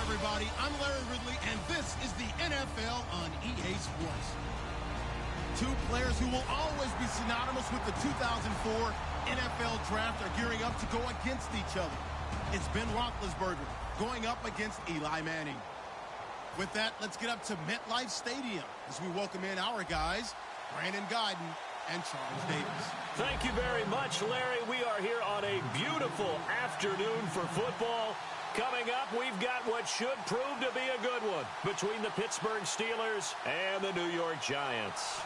everybody. I'm Larry Ridley, and this is the NFL on EA Sports. Two players who will always be synonymous with the 2004 NFL Draft are gearing up to go against each other. It's Ben Roethlisberger going up against Eli Manning. With that, let's get up to MetLife Stadium as we welcome in our guys, Brandon Guyton and Charles Davis. Thank you very much, Larry. We are here on a beautiful afternoon for football. Coming up, we've got what should prove to be a good one between the Pittsburgh Steelers and the New York Giants.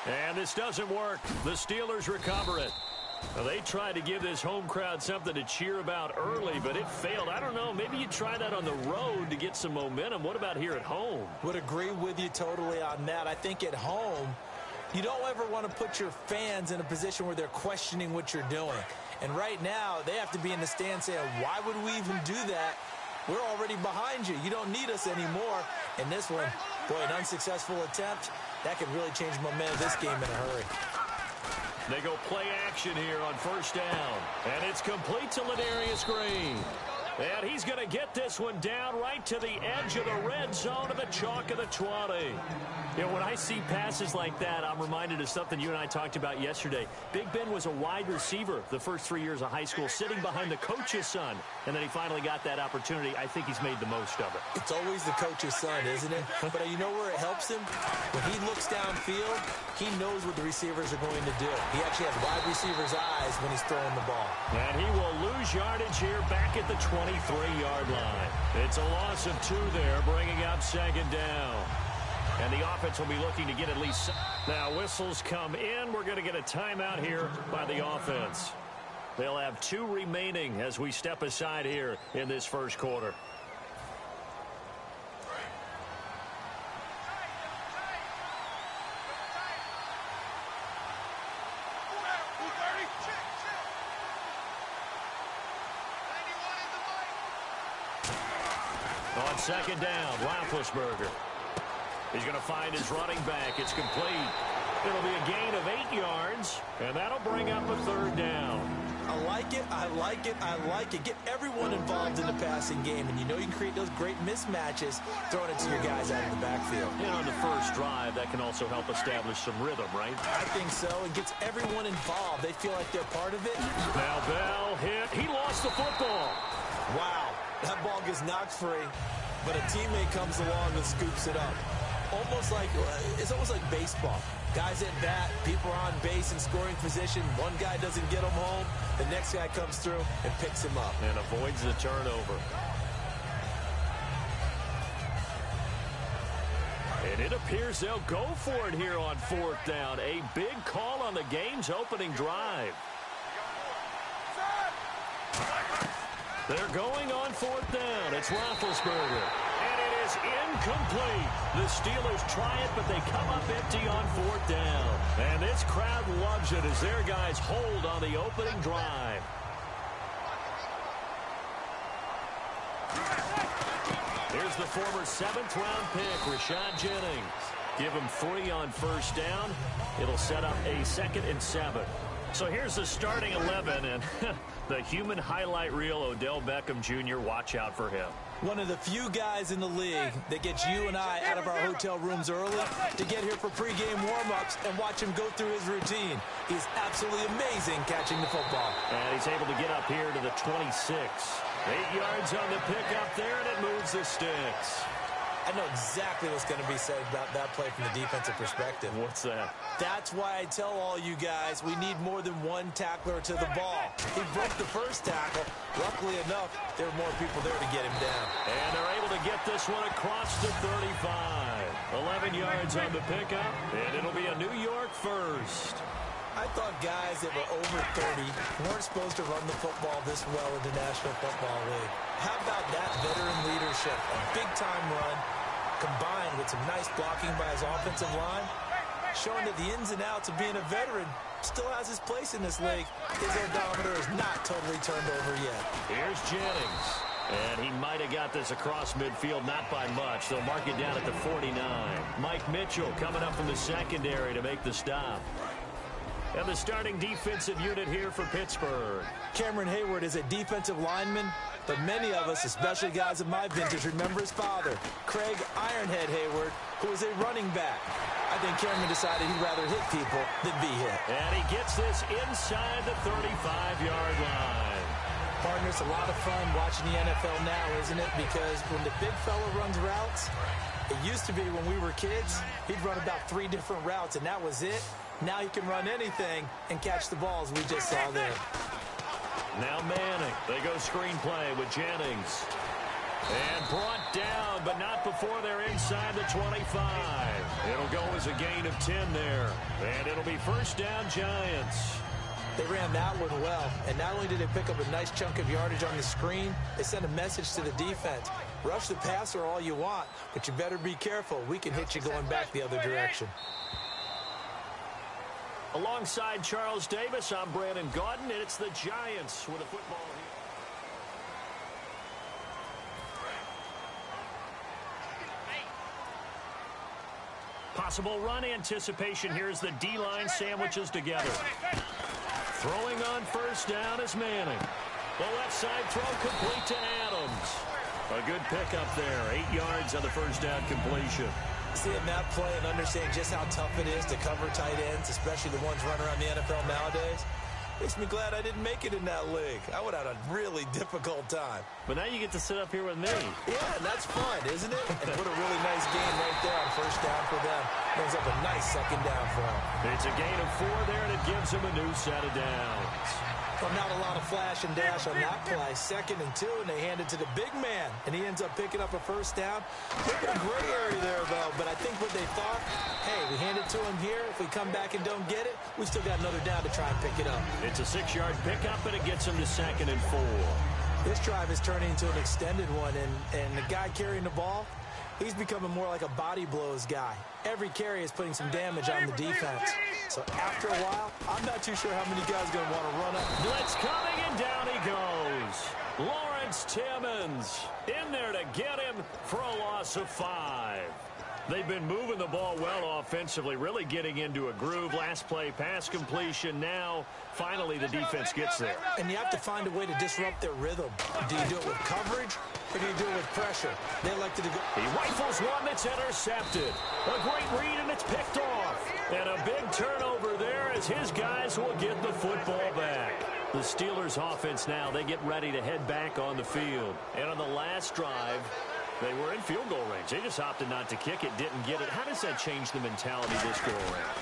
And this doesn't work. The Steelers recover it. Well, they tried to give this home crowd something to cheer about early, but it failed. I don't know. Maybe you try that on the road to get some momentum. What about here at home? Would agree with you totally on that. I think at home, you don't ever want to put your fans in a position where they're questioning what you're doing. And right now, they have to be in the stand saying, why would we even do that? We're already behind you. You don't need us anymore. And this one, boy, an unsuccessful attempt. That could really change the momentum of this game in a hurry. They go play action here on first down. And it's complete to Ladarius Green. And he's going to get this one down right to the edge of the red zone of the chalk of the 20. You know, when I see passes like that, I'm reminded of something you and I talked about yesterday. Big Ben was a wide receiver the first 3 years of high school, sitting behind the coach's son. And then he finally got that opportunity. I think he's made the most of it. It's always the coach's son, isn't it? But you know where it helps him? When he looks downfield, he knows what the receivers are going to do. He actually has wide receivers' eyes when he's throwing the ball. And he will lose yardage here back at the 23-yard line. It's a loss of 2 there, bringing up second down. And the offense will be looking to get at least... Now, whistles come in. We're going to get a timeout here by the offense. They'll have 2 remaining as we step aside here in this first quarter. On second down, Roethlisberger. He's going to find his running back. It's complete. It'll be a gain of 8 yards, and that'll bring up a third down. I like it. I like it. I like it. Get everyone involved in the passing game, and you know you can create those great mismatches throwing it to your guys out of the backfield. And on the first drive, that can also help establish some rhythm, right? I think so. It gets everyone involved. They feel like they're part of it. Now Bell hit. He lost the football. Wow. That ball gets knocked free, but a teammate comes along and scoops it up. It's almost like baseball. Guys at bat, people are on base in scoring position. One guy doesn't get him home. The next guy comes through and picks him up. And avoids the turnover. And it appears they'll go for it here on fourth down. A big call on the game's opening drive. They're going on fourth down. It's Roethlisberger. And it is incomplete. The Steelers try it, but they come up empty on fourth down. And this crowd loves it as their guys hold on the opening drive. Here's the former 7th-round pick, Rashad Jennings. Give him 3 on first down. It'll set up a 2nd and 7. So here's the starting 11, and the human highlight reel, Odell Beckham Jr., watch out for him. One of the few guys in the league that gets you and I out of our hotel rooms early to get here for pregame warm-ups and watch him go through his routine. He's absolutely amazing catching the football. And he's able to get up here to the 26. 8 yards on the pickup there, and it moves the sticks. I know exactly what's going to be said about that play from the defensive perspective. What's that? That's why I tell all you guys we need more than one tackler to the ball. He broke the first tackle. Luckily enough, there were more people there to get him down. And they're able to get this one across the 35. 11 yards on the pickup, and it'll be a New York first. I thought guys that were over 30 weren't supposed to run the football this well in the National Football League. How about that veteran leadership? A big-time run combined with some nice blocking by his offensive line, showing that the ins and outs of being a veteran still has his place in this league. His odometer is not totally turned over yet. Here's Jennings. And he might have got this across midfield, not by much. They'll mark it down at the 49. Mike Mitchell coming up from the secondary to make the stop. And the starting defensive unit here for Pittsburgh. Cameron Hayward is a defensive lineman, but many of us, especially guys of my vintage, remember his father, Craig Ironhead Hayward, who was a running back. I think Cameron decided he'd rather hit people than be hit. And he gets this inside the 35-yard line. Partner, it's a lot of fun watching the NFL now, isn't it? Because when the big fella runs routes, it used to be when we were kids, he'd run about 3 different routes, and that was it. Now he can run anything and catch the balls we just saw there. Now Manning. They go screenplay with Jennings. And brought down, but not before they're inside the 25. It'll go as a gain of 10 there. And it'll be first down, Giants. They ran that one well, and not only did they pick up a nice chunk of yardage on the screen, they sent a message to the defense. Rush the passer all you want, but you better be careful. We can hit you going back the other direction. Alongside Charles Davis, I'm Brandon Gaudin, and it's the Giants with a football here. Possible run anticipation here as the D-line sandwiches together. Throwing on first down is Manning. The left side throw complete to Adams. A good pickup there. 8 yards on the first down completion. Seeing that play and understanding just how tough it is to cover tight ends, especially the ones running around the NFL nowadays, makes me glad I didn't make it in that league. I would have had a really difficult time. But now you get to sit up here with me. Yeah, and that's fun, isn't it? And what a really nice game right there on first down for them. Brings up a nice second down for them. It's a gain of 4 there, and it gives them a new set of downs. Well, not a lot of flash and dash on that play. 2nd and 2, and they hand it to the big man, and he ends up picking up a first down. Look at a gray area there, though, but I think what they thought, hey, we hand it to him here. If we come back and don't get it, we still got another down to try and pick it up. It's a 6-yard pickup, and it gets them to 2nd and 4. This drive is turning into an extended one, and the guy carrying the ball, he's becoming more like a body blows guy. Every carry is putting some damage on the defense. So after a while, I'm not too sure how many guys are going to want to run up. Blitz coming, and down he goes. Lawrence Timmons in there to get him for a loss of 5. They've been moving the ball well offensively, really getting into a groove. Last play, pass completion. Now, finally, the defense gets there. And you have to find a way to disrupt their rhythm. Do you do it with coverage, or do you do it with pressure? They elected to go. He rifles one that's intercepted. A great read, and it's picked off. And a big turnover there as his guys will get the football back. The Steelers' offense now, they get ready to head back on the field. And on the last drive, they were in field goal range. They just opted not to kick it, didn't get it. How does that change the mentality this go around?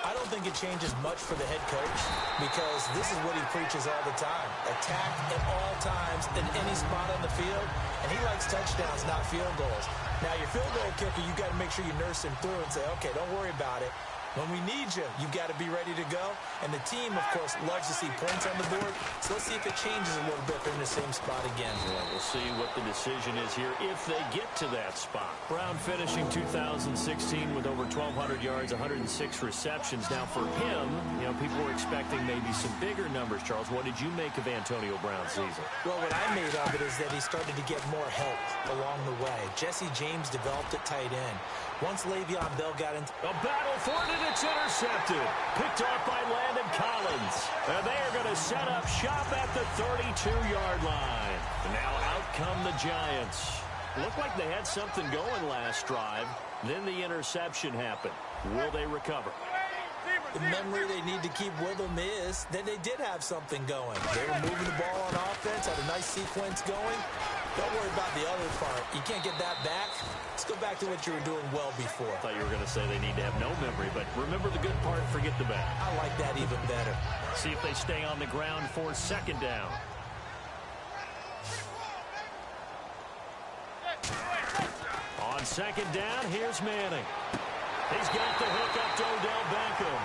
I don't think it changes much for the head coach because this is what he preaches all the time. Attack at all times in any spot on the field, and he likes touchdowns, not field goals. Now, your field goal kicker, you got to make sure you nurse him through and say, okay, don't worry about it. When we need you, you've got to be ready to go. And the team, of course, loves to see points on the board. So let's see if it changes a little bit. They're in the same spot again. Yeah, we'll see what the decision is here if they get to that spot. Brown finishing 2016 with over 1,200 yards, 106 receptions. Now for him, you know, people were expecting maybe some bigger numbers, Charles. What did you make of Antonio Brown's season? Well, what I made of it is that he started to get more help along the way. Jesse James developed at tight end. Once Le'Veon Bell got into a battle for it, and it's intercepted. Picked off by Landon Collins. And they are going to set up shop at the 32-yard line. And now out come the Giants. Looked like they had something going last drive. Then the interception happened. Will they recover? The memory they need to keep with them is that they did have something going. They were moving the ball on offense, had a nice sequence going. Don't worry about the other part. You can't get that back. Let's go back to what you were doing well before. I thought you were going to say they need to have no memory, but remember the good part, forget the bad. I like that even better. See if they stay on the ground for 2nd down. On 2nd down, here's Manning. He's got the hook up to Odell Beckham.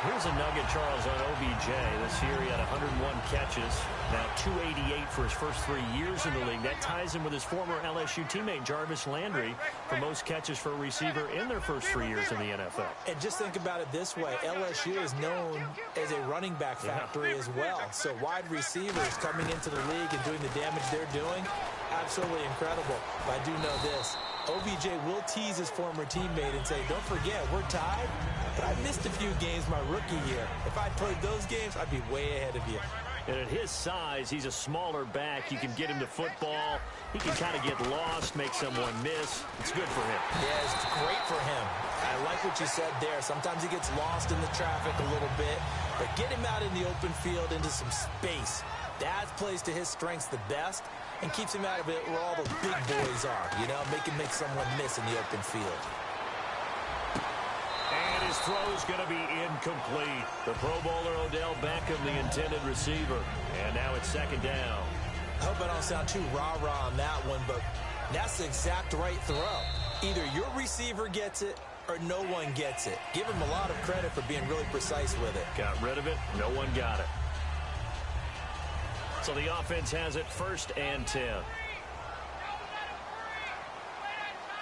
Here's a nugget, Charles, on OBJ. This year he had 101 catches, now 288 for his first 3 years in the league. That ties him with his former LSU teammate, Jarvis Landry, for most catches for a receiver in their first 3 years in the NFL. And just think about it this way. LSU is known as a running back factory as well. So wide receivers coming into the league and doing the damage they're doing, absolutely incredible. But I do know this. OBJ will tease his former teammate and say, don't forget, we're tied, but I missed a few games my rookie year. If I played those games, I'd be way ahead of you. And at his size, he's a smaller back. You can get him to football. He can kind of get lost, make someone miss. It's good for him. Yeah, it's great for him. I like what you said there. Sometimes he gets lost in the traffic a little bit, but get him out in the open field into some space. That plays to his strengths the best and keeps him out of it where all the big boys are. You know, make someone miss in the open field. And his throw's going to be incomplete. The Pro Bowler Odell Beckham, the intended receiver. And now it's second down. I hope I don't sound too rah-rah on that one, but that's the exact right throw. Either your receiver gets it or no one gets it. Give him a lot of credit for being really precise with it. Got rid of it. No one got it. So the offense has it 1st and 10.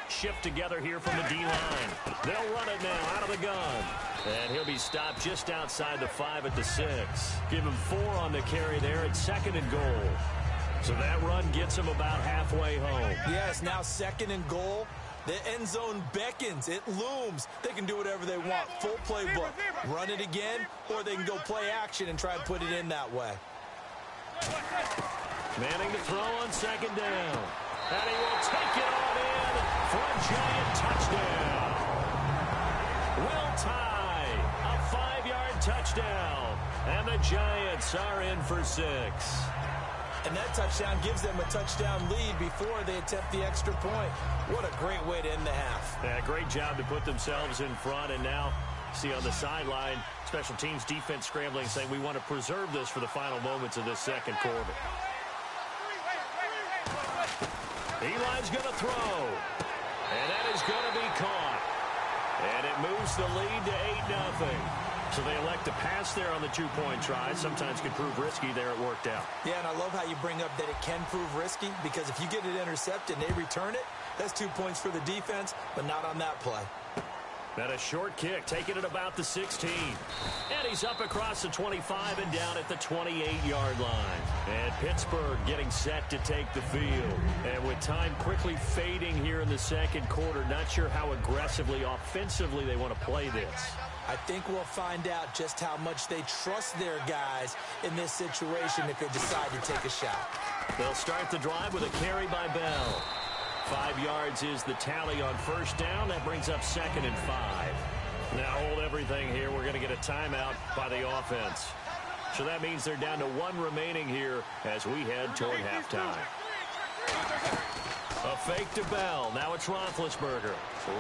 Shift together here from the D-line. They'll run it now out of the gun. And he'll be stopped just outside the 5 at the 6. Give him 4 on the carry there at 2nd and goal. So that run gets him about halfway home. Yes, now 2nd and goal. The end zone beckons. It looms. They can do whatever they want. Full playbook. Run it again, or they can go play action and try and put it in that way. Manning to throw on 2nd down. And he will take it on in for a giant touchdown. Will tie. A 5-yard touchdown. And the Giants are in for 6. And that touchdown gives them a touchdown lead before they attempt the extra point. What a great way to end the half. Yeah, great job to put themselves in front. And now, see on the sideline, special teams defense scrambling, saying we want to preserve this for the final moments of this second quarter. Eli's going to throw. And that is going to be caught. And it moves the lead to 8-0. So they elect to pass there on the 2-point try. Sometimes can prove risky. There it worked out. Yeah, and I love how you bring up that it can prove risky, because if you get it intercepted and they return it, that's 2 points for the defense, but not on that play. And a short kick, taking it about the 16. And he's up across the 25 and down at the 28-yard line. And Pittsburgh getting set to take the field. And with time quickly fading here in the second quarter, not sure how aggressively, offensively they want to play this. I think we'll find out just how much they trust their guys in this situation if they decide to take a shot. They'll start the drive with a carry by Bell. 5 yards is the tally on 1st down. That brings up 2nd and 5. Now hold everything here. We're going to get a timeout by the offense. So that means they're down to 1 remaining here as we head toward halftime. A fake to Bell. Now it's Roethlisberger.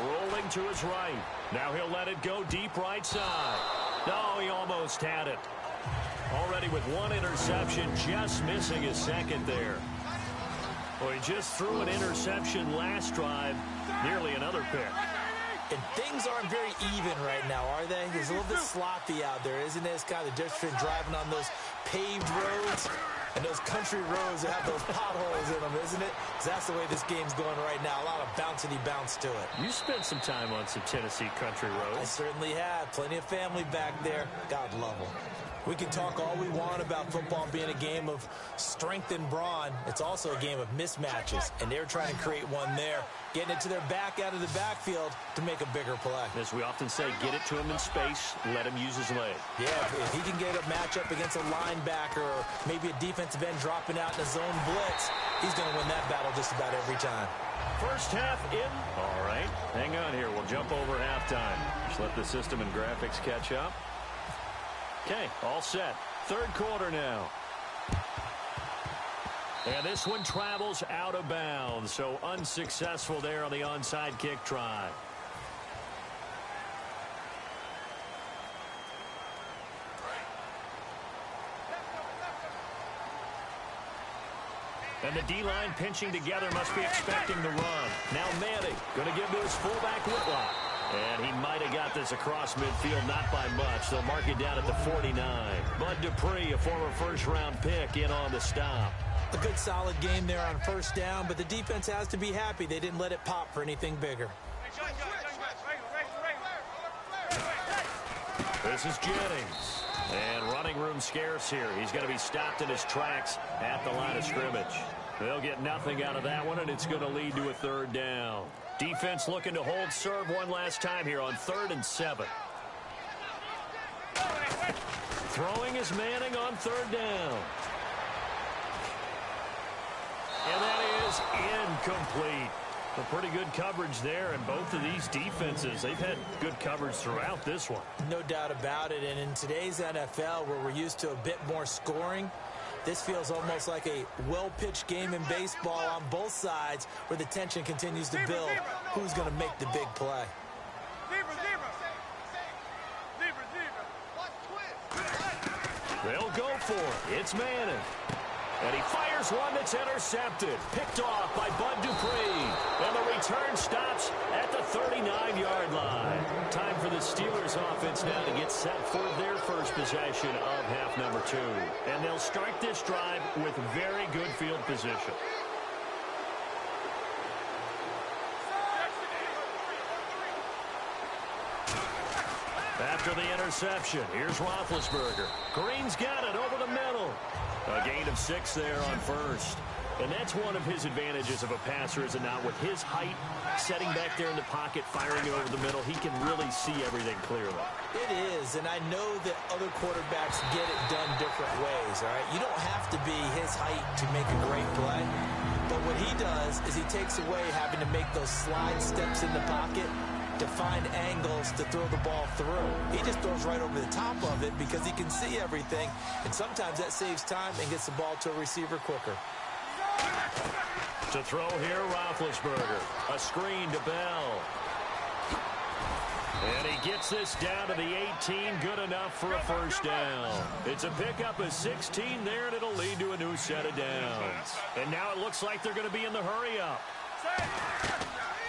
Rolling to his right. Now he'll let it go deep right side. No, he almost had it. Already with 1 interception, just missing his 2nd there. Well, he just threw an interception last drive. Nearly another pick. And things aren't very even right now, are they? It's a little bit sloppy out there, isn't it? It's kind of the difference between driving on those paved roads and those country roads that have those potholes in them, isn't it? Because that's the way this game's going right now. A lot of bouncy bounce to it. You spent some time on some Tennessee country roads. I certainly have. Plenty of family back there. God love them. We can talk all we want about football being a game of strength and brawn. It's also a game of mismatches, and they're trying to create one there, getting it to their back out of the backfield to make a bigger play. As we often say, get it to him in space, let him use his leg. Yeah, if he can get a matchup against a linebacker or maybe a defensive end dropping out in a zone blitz, he's going to win that battle just about every time. First half in. All right, hang on here. We'll jump over halftime. Just let the system and graphics catch up. Okay, all set. 3rd quarter now. And this one travels out of bounds, so unsuccessful there on the onside kick try. And the D-line pinching together must be expecting the run. Now Manning going to give to his fullback Whitlock. And he might have got this across midfield, not by much. They'll mark it down at the 49. Bud Dupree, a former first-round pick, in on the stop. A good solid game there on 1st down, but the defense has to be happy they didn't let it pop for anything bigger. This is Jennings. And running room scarce here. He's going to be stopped in his tracks at the line of scrimmage. They'll get nothing out of that one, and it's going to lead to a third down. Defense looking to hold serve one last time here on 3rd and 7. Throwing is Manning on 3rd down. And that is incomplete. A pretty good coverage there, and both of these defenses, they've had good coverage throughout this one. No doubt about it, and in today's NFL, where we're used to a bit more scoring, this feels almost like a well-pitched game in baseball on both sides where the tension continues to build. Who's going to make the big play? They'll go for it. It's Manning. And he fires one that's intercepted. Picked off by Bud Dupree. And the return stops at the 39-yard line. Time for the Steelers offense now to get set for their first possession of half number 2. And they'll start this drive with very good field position. After the interception, here's Roethlisberger. Green's got it over the middle. A gain of 6 there on first. And that's one of his advantages of a passer, is it not? With his height, setting back there in the pocket, firing it over the middle, he can really see everything clearly. It is, and I know that other quarterbacks get it done different ways, all right? You don't have to be his height to make a great play. But what he does is he takes away having to make those slide steps in the pocket to find angles to throw the ball through. He just throws right over the top of it because he can see everything, and sometimes that saves time and gets the ball to a receiver quicker. To throw here, Roethlisberger. A screen to Bell. And he gets this down to the 18, good enough for a first down. It's a pickup of 16 there, and it'll lead to a new set of downs. And now it looks like they're going to be in the hurry-up.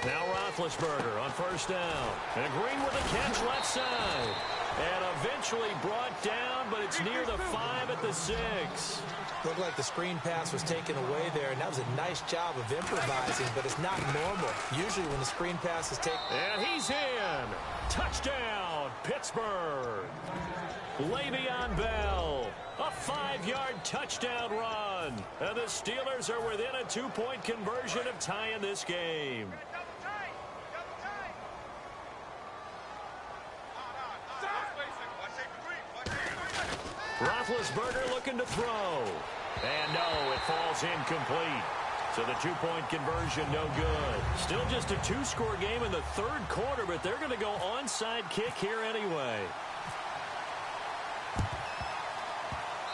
Now Roethlisberger on first down. And Green with a catch left side. And eventually brought down, but it's near the 5 at the 6. Looked like the screen pass was taken away there, and that was a nice job of improvising, but it's not normal. Usually when the screen pass is taken... And he's in. Touchdown, Pittsburgh. Le'Veon Bell. A 5-yard touchdown run. And the Steelers are within a 2-point conversion of tying this game. Roethlisberger looking to throw. And no, it falls incomplete. So the 2-point conversion no good. Still just a 2-score game in the 3rd quarter, but they're going to go onside kick here anyway.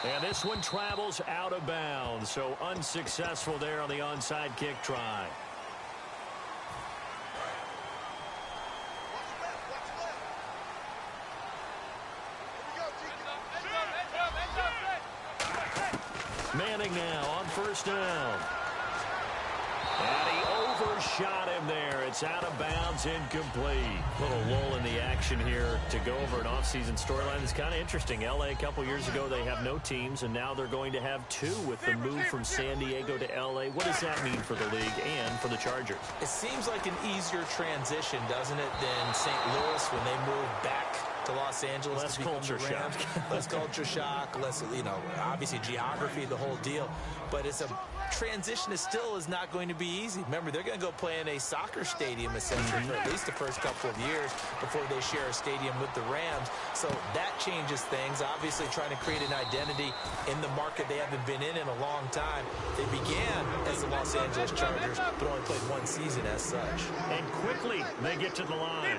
And this one travels out of bounds, so unsuccessful there on the onside kick try. Manning now on first down. And he overshot him there. It's out of bounds, incomplete. Little lull in the action here to go over an offseason storyline. It's kind of interesting. L.A. a couple years ago, they have no teams, and now they're going to have 2 with the move from San Diego to L.A. What does that mean for the league and for the Chargers? It seems like an easier transition, doesn't it, than St. Louis when they moved back to Los Angeles. Less culture shock. Less culture shock, less, obviously geography, the whole deal. But it's a transition that still is not going to be easy. Remember, they're going to go play in a soccer stadium essentially for at least the first couple of years before they share a stadium with the Rams. So that changes things. Obviously trying to create an identity in the market they haven't been in a long time. They began as the Los Angeles Chargers, but only played 1 season as such. And quickly they get to the line.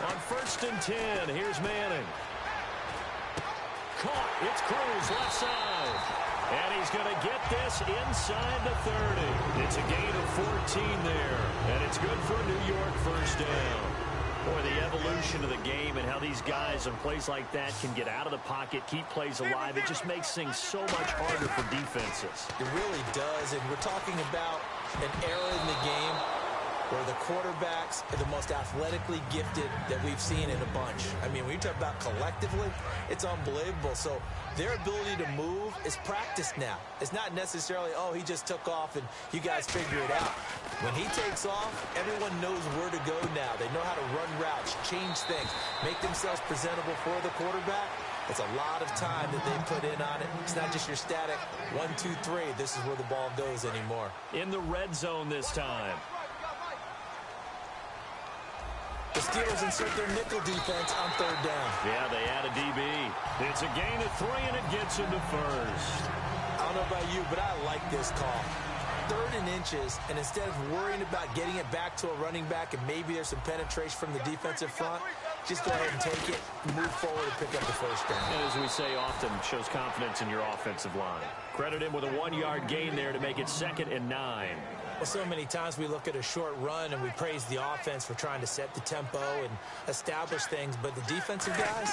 On 1st and 10, here's Manning. Caught. It's Cruz left side. And he's going to get this inside the 30. It's a gain of 14 there. And it's good for a New York first down. Boy, the evolution of the game and how these guys in plays like that can get out of the pocket, keep plays alive, it just makes things so much harder for defenses. It really does, and we're talking about an era in the game where the quarterbacks are the most athletically gifted that we've seen in a bunch. I mean, when you talk about collectively, it's unbelievable. So their ability to move is practiced now. It's not necessarily, oh, he just took off and you guys figure it out. When he takes off, everyone knows where to go now. They know how to run routes, change things, make themselves presentable for the quarterback. It's a lot of time that they put in on it. It's not just your static 1, 2, 3. This is where the ball goes anymore. In the red zone this time. The Steelers insert their nickel defense on third down. Yeah, they add a DB. It's a gain of 3, and it gets into first. I don't know about you, but I like this call. 3rd and inches, and instead of worrying about getting it back to a running back and maybe there's some penetration from the defensive front, just go ahead and take it, move forward, and pick up the first down. And as we say often, shows confidence in your offensive line. Credit him with a 1-yard gain there to make it 2nd and 9. Well, so many times we look at a short run and we praise the offense for trying to set the tempo and establish things, but the defensive guys,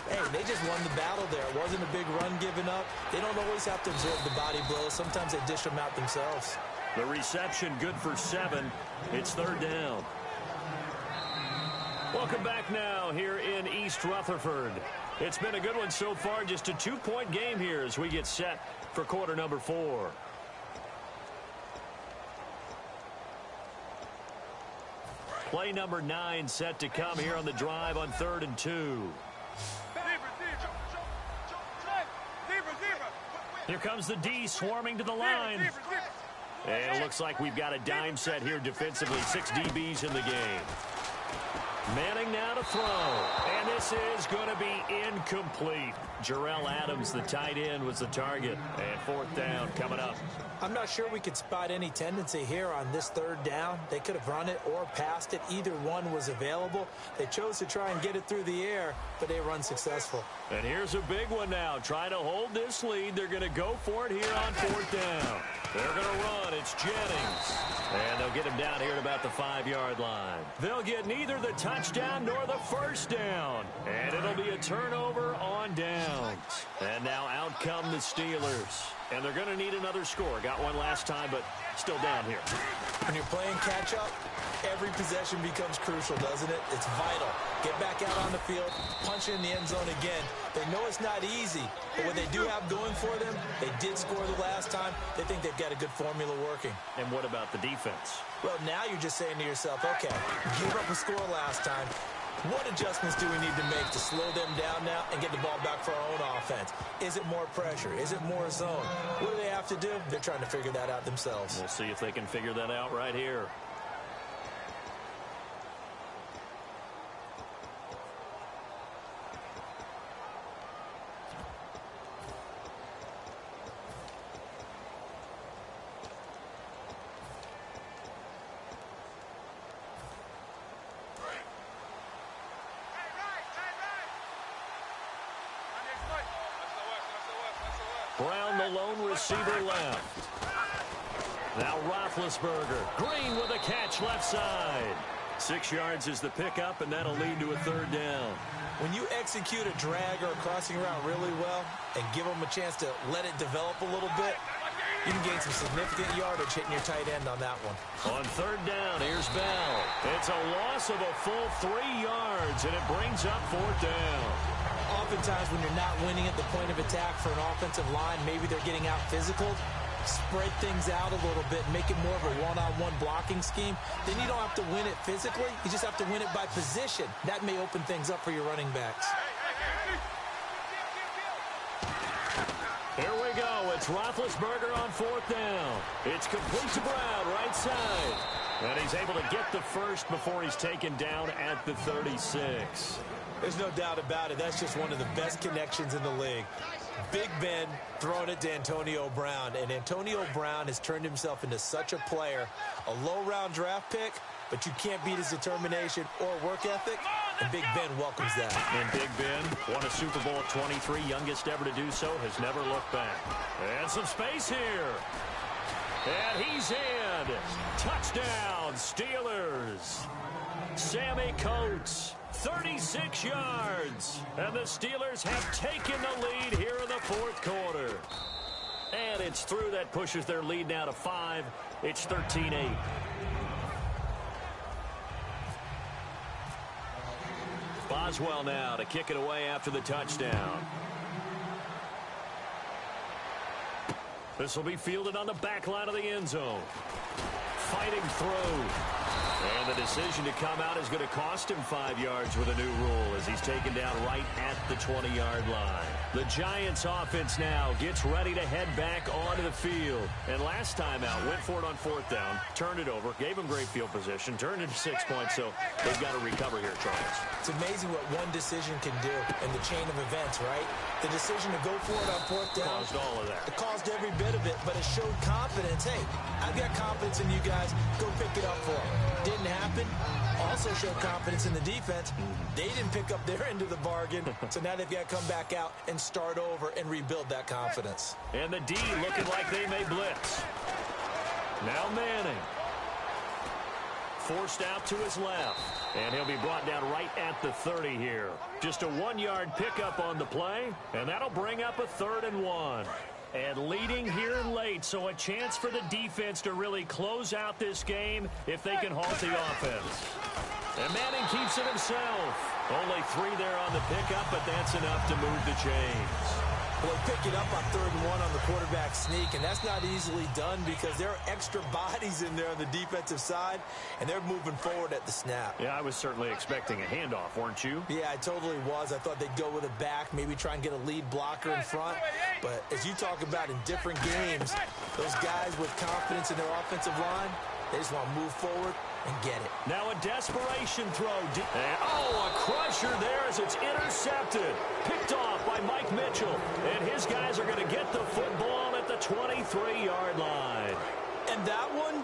hey, they just won the battle there. It wasn't a big run given up. They don't always have to absorb the body blows. Sometimes they dish them out themselves. The reception good for 7. It's 3rd down. Welcome back now here in East Rutherford. It's been a good one so far, just a 2-point game here as we get set for quarter number 4. Play number 9 set to come here on the drive on 3rd and 2. Here comes the D swarming to the line. And it looks like we've got a dime set here defensively. 6 DBs in the game. Manning now to throw. And this is going to be incomplete. Jarrell Adams, the tight end, was the target. And 4th down coming up. I'm not sure we could spot any tendency here on this 3rd down. They could have run it or passed it. Either one was available. They chose to try and get it through the air, but they were unsuccessful. And here's a big one now. Trying to hold this lead. They're going to go for it here on 4th down. They're going to run. It's Jennings. And they'll get him down here at about the 5-yard line. They'll get neither the touchdown nor the first down. And it'll be a turnover on downs. And now out come the Steelers. And they're going to need another score. Got one last time, but still down here. When you're playing catch-up, every possession becomes crucial, doesn't it? It's vital. Get back out on the field, punch it in the end zone again. They know it's not easy, but what they do have going for them, they did score the last time. They think they've got a good formula working. And what about the defense? Well, now you're just saying to yourself, okay, give up a score last time. What adjustments do we need to make to slow them down now and get the ball back for our own offense? Is it more pressure? Is it more zone? What do they have to do? They're trying to figure that out themselves. We'll see if they can figure that out right here. Brown, the lone receiver, left. Now Roethlisberger. Green with a catch left side. 6 yards is the pickup, and that'll lead to a 3rd down. When you execute a drag or a crossing route really well and give them a chance to let it develop a little bit, you can gain some significant yardage hitting your tight end on that one. On 3rd down, here's Bell. It's a loss of a full 3 yards, and it brings up 4th down. Oftentimes when you're not winning at the point of attack for an offensive line, maybe they're getting out physical, spread things out a little bit, make it more of a one-on-one blocking scheme. Then you don't have to win it physically. You just have to win it by position. That may open things up for your running backs. Here we go. It's Roethlisberger on 4th down. It's complete to Brown, right side. And he's able to get the first before he's taken down at the 36. There's no doubt about it. That's just one of the best connections in the league. Big Ben throwing it to Antonio Brown. And Antonio Brown has turned himself into such a player. A low-round draft pick, but you can't beat his determination or work ethic. And Big Ben welcomes that. And Big Ben won a Super Bowl at 23, youngest ever to do so, has never looked back. And some space here. And he's in. Touchdown, Steelers. Sammy Coates, 36 yards. And the Steelers have taken the lead here in the 4th quarter. And it's through. That pushes their lead now to 5. It's 13-8. Boswell now to kick it away after the touchdown. This will be fielded on the back line of the end zone. Fighting through. And the decision to come out is going to cost him 5 yards with a new rule as he's taken down right at the 20-yard line. The Giants offense now gets ready to head back onto the field. And last time out, went for it on 4th down, turned it over, gave him great field position, turned it to 6 points, so they've got to recover here, Charles. It's amazing what one decision can do in the chain of events, right? The decision to go for it on 4th down. Caused all of that. It caused every bit of it, but it showed confidence. Hey, I've got confidence in you guys. Go pick it up for them. Didn't happen. Also showed confidence in the defense. They didn't pick up their end of the bargain, so now they've got to come back out and start over and rebuild that confidence. And the D looking like they may blitz. Now Manning. Forced out to his left. And he'll be brought down right at the 30 here. Just a 1-yard pickup on the play, and that'll bring up a 3rd and 1. And leading here late, so a chance for the defense to really close out this game if they can halt the offense. And Manning keeps it himself. Only 3 there on the pickup, but that's enough to move the chains. Well, they pick it up on 3rd and 1 on the quarterback sneak, and that's not easily done because there are extra bodies in there on the defensive side, and they're moving forward at the snap. Yeah, I was certainly expecting a handoff, weren't you? Yeah, I totally was. I thought they'd go with it back, maybe try and get a lead blocker in front. But as you talk about in different games, those guys with confidence in their offensive line, they just want to move forward and get it. Now a desperation throw. And, a crusher there as it's intercepted. Picked off by Mike Mitchell. And his guys are going to get the football at the 23-yard line. And that one,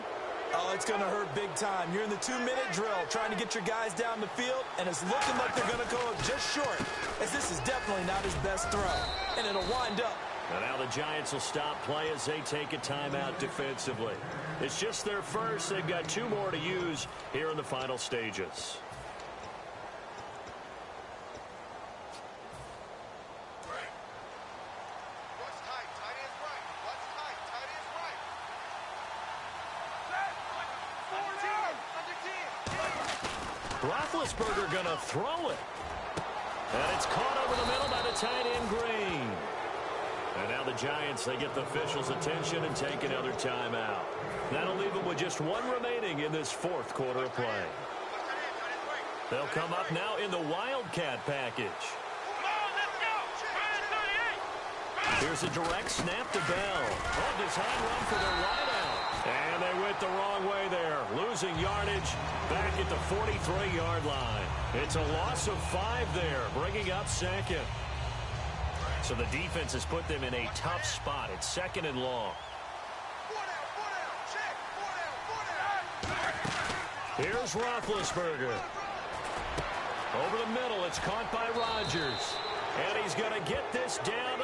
it's going to hurt big time. You're in the 2-minute drill trying to get your guys down the field, and it's looking like they're going to go just short, as this is definitely not his best throw. And it'll wind up. And now the Giants will stop play as they take a timeout defensively. It's just their first. They've got 2 more to use here in the final stages. Roethlisberger going to throw it. And it's caught over the middle by the tight end Green. And now the Giants, they get the officials' attention and take another timeout. That'll leave them with just 1 remaining in this 4th quarter of play. They'll come up now in the Wildcat package. Here's a direct snap to Bell. On his hand run for the wideout. And they went the wrong way there. Losing yardage back at the 43-yard line. It's a loss of 5 there, bringing up 2nd. So the defense has put them in a tough spot. It's 2nd and long. Here's Roethlisberger. Over the middle, it's caught by Rodgers. And he's going to get this down